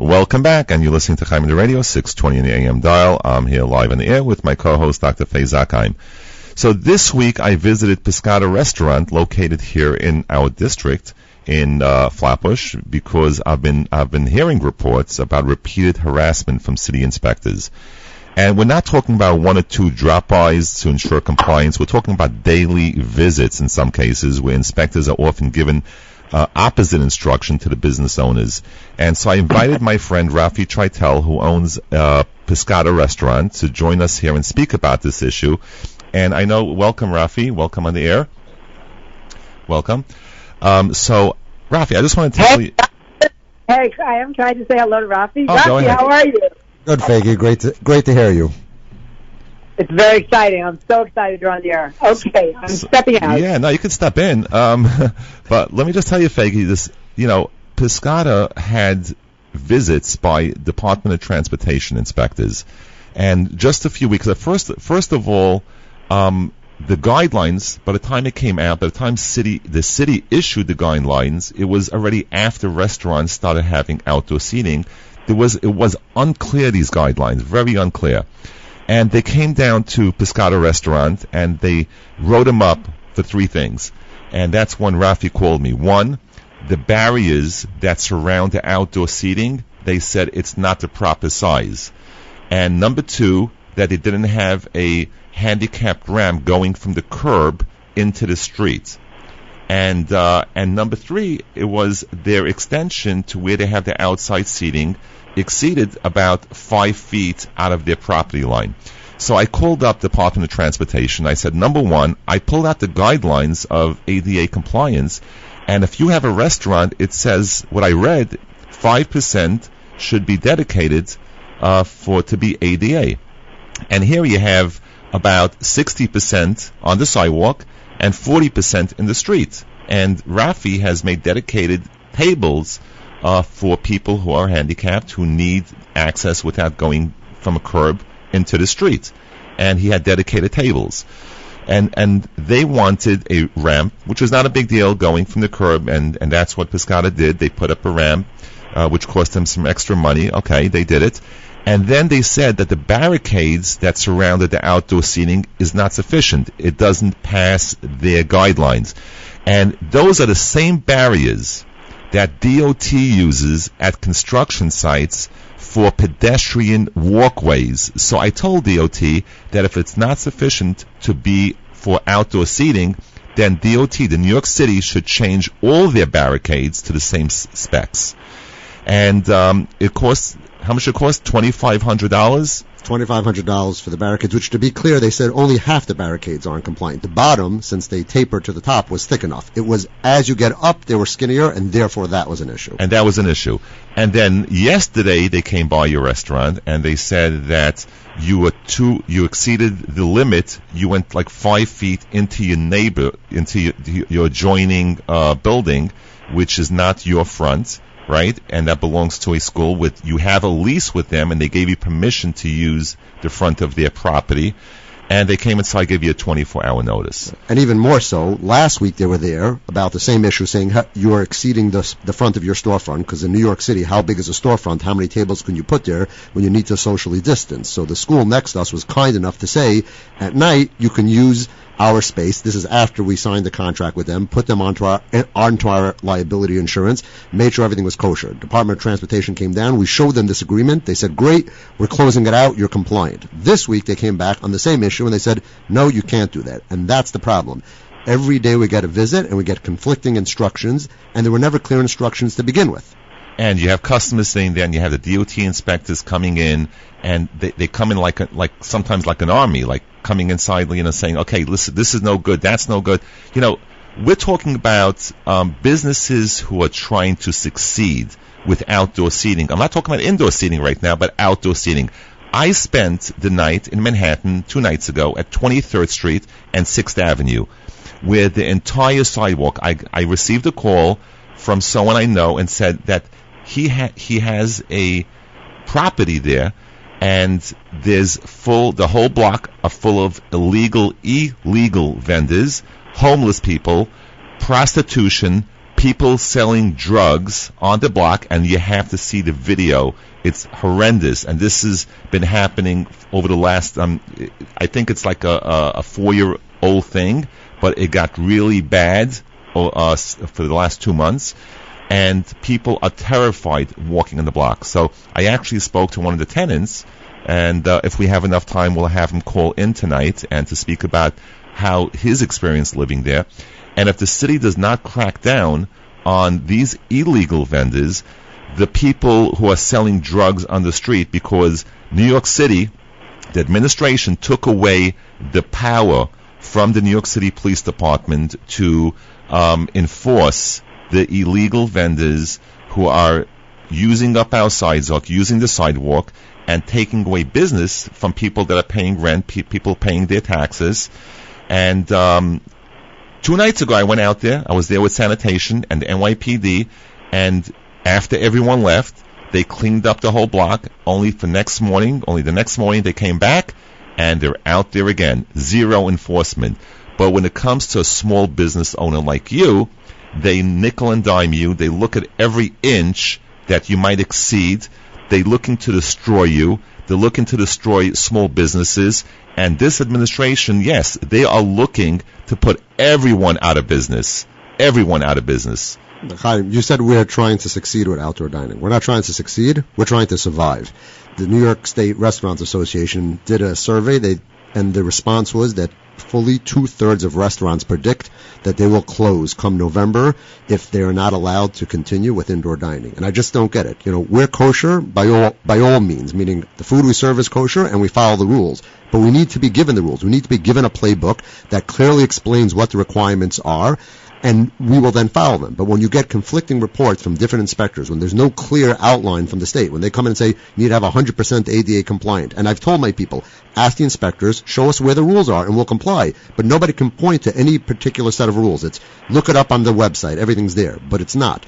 Welcome back, and you're listening to Chaim on the Radio, 620 in the AM dial. I'm here live on the air with my co-host, Dr. Faizak Chaim. So this week I visited Pescata Restaurant located here in our district in Flatbush because I've been hearing reports about repeated harassment from city inspectors. And we're not talking about one or two drop-bys to ensure compliance. We're talking about daily visits in some cases where inspectors are often given opposite instruction to the business owners. And so I invited my friend Raphael Treitel, who owns Pescata Restaurant, to join us here and speak about this issue. And I know, welcome Raphael, welcome on the air. Welcome. So Raphael, I just want to tell you. Hey, I am trying to say hello to Raphael. Oh, Raphael, how are you? Good, Faggy. Great to hear you. It's very exciting. I'm so excited you're on the air. Okay, I'm stepping out. Yeah, no, you can step in. But let me just tell you, Faggy, this, Pescata had visits by Department of Transportation inspectors. And just a few weeks, first of all, the guidelines, by the time it came out, by the time the city issued the guidelines, it was already after restaurants started having outdoor seating. It was unclear, these guidelines, very unclear. And they came down to Pescata Restaurant, and they wrote them up for three things. And that's when Rafi called me. One, the barriers that surround the outdoor seating, they said it's not the proper size. And number two, that they didn't have a handicapped ramp going from the curb into the street. And number three, it was their extension to where they have the outside seating exceeded about 5 feet out of their property line. So I called up Department of Transportation. I said, number one, I pulled out the guidelines of ADA compliance, and if you have a restaurant, it says, what I read, 5% should be dedicated to be ADA. And here you have about 60% on the sidewalk and 40% in the street. And Rafi has made dedicated tables for people who are handicapped, who need access without going from a curb into the street. And he had dedicated tables. And they wanted a ramp, which was not a big deal, going from the curb, and that's what Pescata did. They put up a ramp, which cost them some extra money. Okay, they did it. And then they said that the barricades that surrounded the outdoor seating is not sufficient. It doesn't pass their guidelines. And those are the same barriers that DOT uses at construction sites for pedestrian walkways. So I told DOT that if it's not sufficient to be for outdoor seating, then DOT, the New York City, should change all their barricades to the same specs. And it costs, how much it cost? $2,500? $2,500 for the barricades, which, to be clear, they said only half the barricades aren't compliant. The bottom, since they tapered to the top, was thick enough. It was, as you get up, they were skinnier, and therefore that was an issue. And that was an issue. And then yesterday they came by your restaurant, and they said that you exceeded the limit. You went like 5 feet into your adjoining building, which is not your front. Right, and that belongs to a school you have a lease with them, and they gave you permission to use the front of their property, and they came inside, gave you a 24-hour notice. And even more so, last week they were there about the same issue, saying you are exceeding the front of your storefront, because in New York City, how big is a storefront? How many tables can you put there when you need to socially distance? So the school next to us was kind enough to say, at night, you can use our space. This is after we signed the contract with them, put them onto our liability insurance, made sure everything was kosher. Department of Transportation came down. We showed them this agreement. They said, great, we're closing it out. You're compliant. This week they came back on the same issue and they said, no, you can't do that. And that's the problem. Every day we get a visit and we get conflicting instructions, and there were never clear instructions to begin with. And you have customers sitting there, and you have the DOT inspectors coming in, and they come in like sometimes like an army, like coming inside, saying, okay, listen, this is no good, that's no good. We're talking about businesses who are trying to succeed with outdoor seating. I'm not talking about indoor seating right now, but outdoor seating. I spent the night in Manhattan 2 nights ago at 23rd Street and 6th Avenue, where the entire sidewalk, I received a call from someone I know and said that he has a property there, and the whole block are full of illegal vendors, homeless people, prostitution, people selling drugs on the block, and you have to see the video. It's horrendous, and this has been happening over the last, I think it's like a 4-year-old thing, but it got really bad for the last 2 months, and people are terrified walking on the block. So I actually spoke to one of the tenants, and if we have enough time, we'll have him call in tonight and to speak about how his experience living there. And if the city does not crack down on these illegal vendors, the people who are selling drugs on the street, because New York City, the administration took away the power from the New York City Police Department to enforce the illegal vendors who are using up our sidewalk, using the sidewalk, and taking away business from people that are paying rent, people paying their taxes. And 2 nights ago, I went out there. I was there with sanitation and the NYPD, and after everyone left, they cleaned up the whole block. Only the next morning they came back, and they're out there again. Zero enforcement. But when it comes to a small business owner like you, they nickel and dime you. They look at every inch that you might exceed. They're looking to destroy you. They're looking to destroy small businesses. And this administration, yes, they are looking to put everyone out of business. Everyone out of business. Chaim, you said we're trying to succeed with outdoor dining. We're not trying to succeed. We're trying to survive. The New York State Restaurants Association did a survey, and the response was that fully 2/3 of restaurants predict that they will close come November if they are not allowed to continue with indoor dining. And I just don't get it. We're kosher by all means, meaning the food we serve is kosher and we follow the rules. But we need to be given the rules. We need to be given a playbook that clearly explains what the requirements are, and we will then follow them. But when you get conflicting reports from different inspectors, when there's no clear outline from the state, when they come in and say, you need to have 100% ADA compliant, and I've told my people, ask the inspectors, show us where the rules are, and we'll comply. But nobody can point to any particular set of rules. It's, look it up on the website, everything's there, but it's not.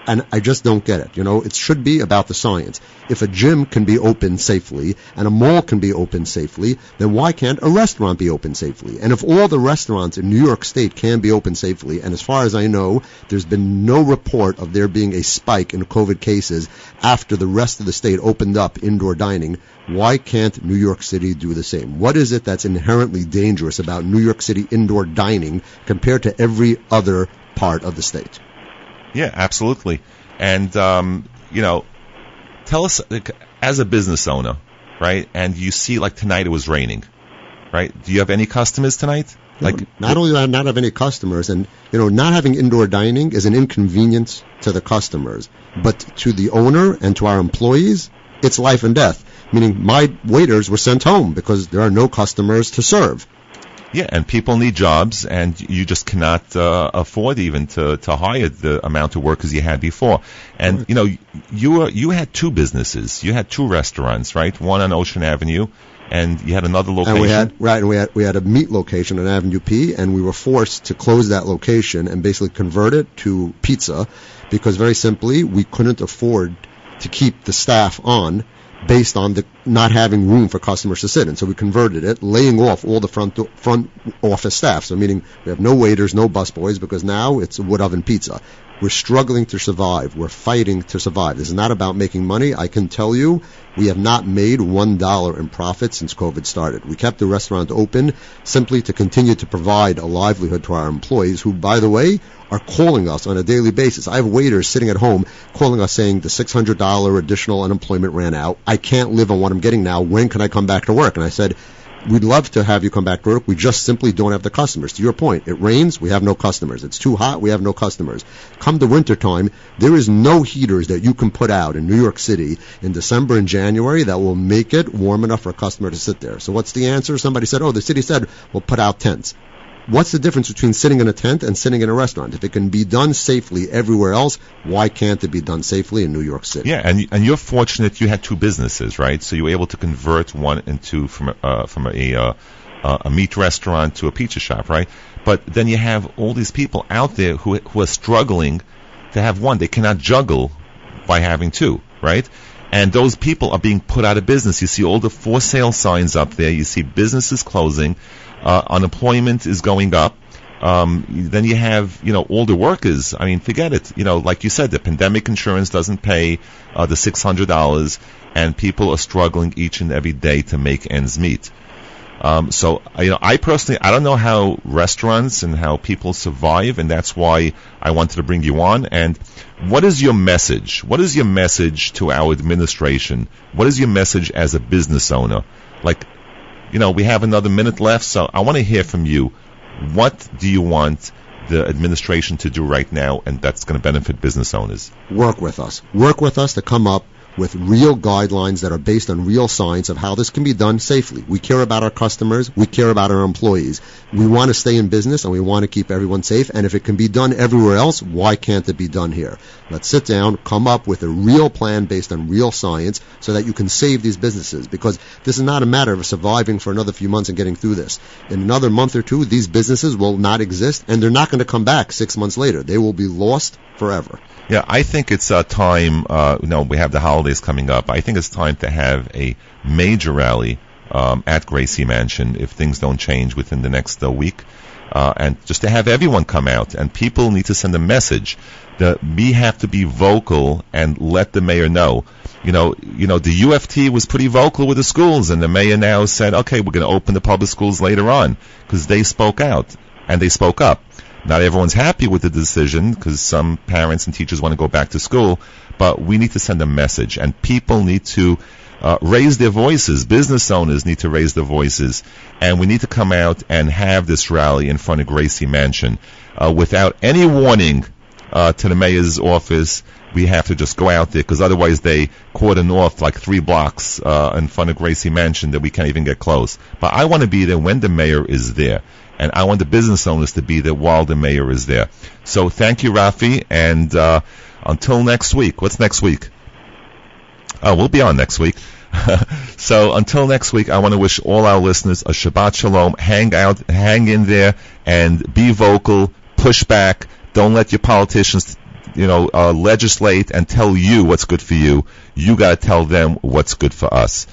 And I just don't get it. It should be about the science. If a gym can be open safely and a mall can be open safely, then why can't a restaurant be open safely? And if all the restaurants in New York State can be open safely, and as far as I know, there's been no report of there being a spike in COVID cases after the rest of the state opened up indoor dining, why can't New York City do the same? What is it that's inherently dangerous about New York City indoor dining compared to every other part of the state? Yeah, absolutely. And, tell us, as a business owner, right, and you see, like tonight it was raining, right? Do you have any customers tonight? Not only do I not have any customers, and, not having indoor dining is an inconvenience to the customers, but to the owner and to our employees, it's life and death. Meaning my waiters were sent home because there are no customers to serve. Yeah, and people need jobs, and you just cannot afford even to hire the amount of workers you had before. And you had 2 businesses, you had 2 restaurants, right? One on Ocean Avenue, and you had another location. And we had a meat location on Avenue P, and we were forced to close that location and basically convert it to pizza, because very simply we couldn't afford to keep the staff on based on the not having room for customers to sit in. So we converted it, laying off all the front office staff. So meaning we have no waiters, no busboys, because now it's a wood oven pizza. We're struggling to survive. We're fighting to survive. This is not about making money. I can tell you we have not made $1 in profit since COVID started. We kept the restaurant open simply to continue to provide a livelihood to our employees, who, by the way, are calling us on a daily basis. I have waiters sitting at home calling us saying the $600 additional unemployment ran out. I can't live on what I'm getting now. When can I come back to work? And I said, we'd love to have you come back to work. We just simply don't have the customers. To your point, it rains, we have no customers. It's too hot, we have no customers. Come the wintertime, there is no heaters that you can put out in New York City in December and January that will make it warm enough for a customer to sit there. So what's the answer? Somebody said, the city said, we'll put out tents. What's the difference between sitting in a tent and sitting in a restaurant? If it can be done safely everywhere else, why can't it be done safely in New York City? Yeah, and you're fortunate you had 2 businesses, right? So you were able to convert one into from a meat restaurant to a pizza shop, right? But then you have all these people out there who are struggling to have one. They cannot juggle by having 2, right? And those people are being put out of business. You see all the for sale signs up there. You see businesses closing. Unemployment is going up. Then you have, all the workers. I mean, forget it. Like you said, the pandemic insurance doesn't pay the $600, and people are struggling each and every day to make ends meet. So, I personally, I don't know how restaurants and how people survive, and that's why I wanted to bring you on. And what is your message? What is your message to our administration? What is your message as a business owner? We have another minute left, so I want to hear from you. What do you want the administration to do right now, and that's going to benefit business owners? Work with us. Work with us to come up with real guidelines that are based on real science of how this can be done safely. We care about our customers. We care about our employees. We want to stay in business, and we want to keep everyone safe. And if it can be done everywhere else, why can't it be done here? Let's sit down, come up with a real plan based on real science so that you can save these businesses, because this is not a matter of surviving for another few months and getting through this. In another month or two, these businesses will not exist, and they're not going to come back 6 months later. They will be lost forever. Yeah, I think it's time, we have the holidays coming up. I think it's time to have a major rally at Gracie Mansion if things don't change within the next week. And just to have everyone come out, and people need to send a message that we have to be vocal and let the mayor know. The UFT was pretty vocal with the schools, and the mayor now said, okay, we're going to open the public schools later on, because they spoke out and they spoke up. Not everyone's happy with the decision, because some parents and teachers want to go back to school, but we need to send a message, and people need to raise their voices. Business owners need to raise their voices, and we need to come out and have this rally in front of Gracie Mansion without any warning to the mayor's office. We have to just go out there, because otherwise they cordon off like 3 blocks in front of Gracie Mansion that we can't even get close. But I want to be there when the mayor is there, and I want the business owners to be there while the mayor is there. So thank you, Rafi, and until next week. What's next week? Oh, we'll be on next week. So until next week, I want to wish all our listeners a Shabbat Shalom. Hang in there, and be vocal, push back. Don't let your politicians legislate and tell you what's good for you. You got to tell them what's good for us.